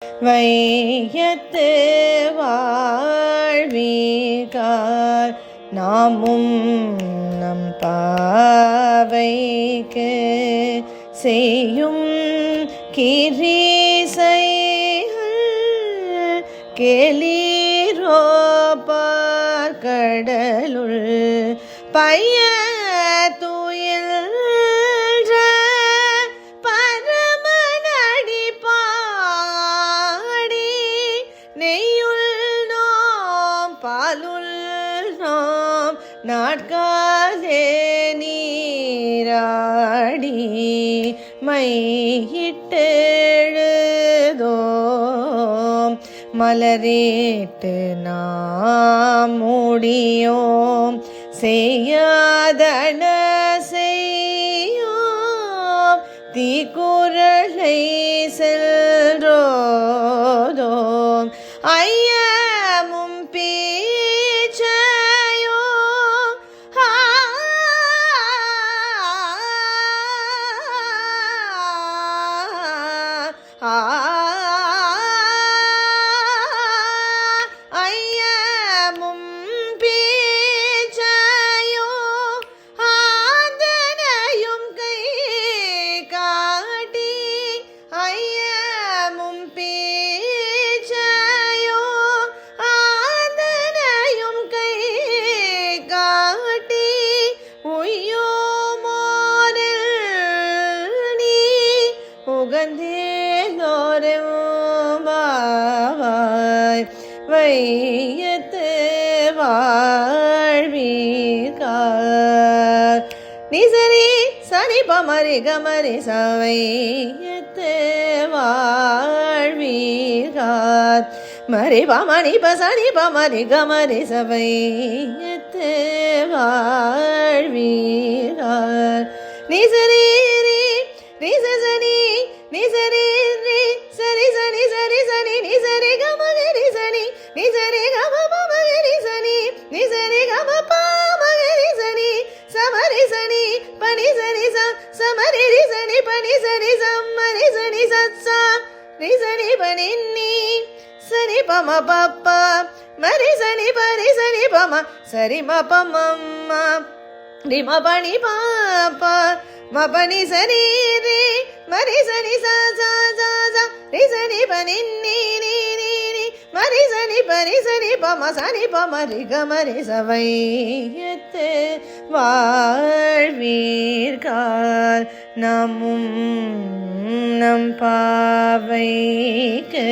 வையத்து வாழ்வீகார் நாமும் நம் பாவைக்கு செய்யும் கிரீசைகள் கேளீரோ பார்க்கடலுள் பைய துயில்ற பரமனடி பாடி நெய்யுள் நோம் பாலுள் நோம் நாட்காலே நீராடி மையிட்டெழுதோம் மலரேட்டு நாம் மூடியோம் செய்யாதன செய்யோம் தீக்குறளை செல்றோதோம் ஐயமும் பீச்சையோ ஐயமும் பீச்சையோ ஆதனையும் கை காட்டி ஐயமும் பீச்சையோ ஆதனையும் கை காட்டி உய்யோமோரில் நீ உகந்தேலோரெம்பாவாய் வையத்து வாழ்வீகார் நிசரி சனி பமரி கமரி சவையத்து வாழ்வீகார் மரி பமணி பசனி பமரி கமரி சவையத்து வாழ்வீகார் நிசரி நிசனி நிசரி சரி சனி சரி சனி நிசரி கமகரி சனி நிசரி கம பமகரி சனி நிசரி கம பாமகரி சனி சமரி சனி பனி சனி சமரி சனி பனி சனி சம்மரி சனி சத்சா நிசனி பனின்னி சனி பம பப்ப மரி சனி பரி சனி பம சரி ம பமம்ம ரிம பனி பாப்ப மபனி சனி ரே மரி சனி சா சா சா சா ரி சனி பனி நீ நீ நீ நீ மரி சனி பரி சனி பம சனி பம ரி கமரி சவையத்து வாழ்வீர்கார் நாமும் நம் பாவைக்கு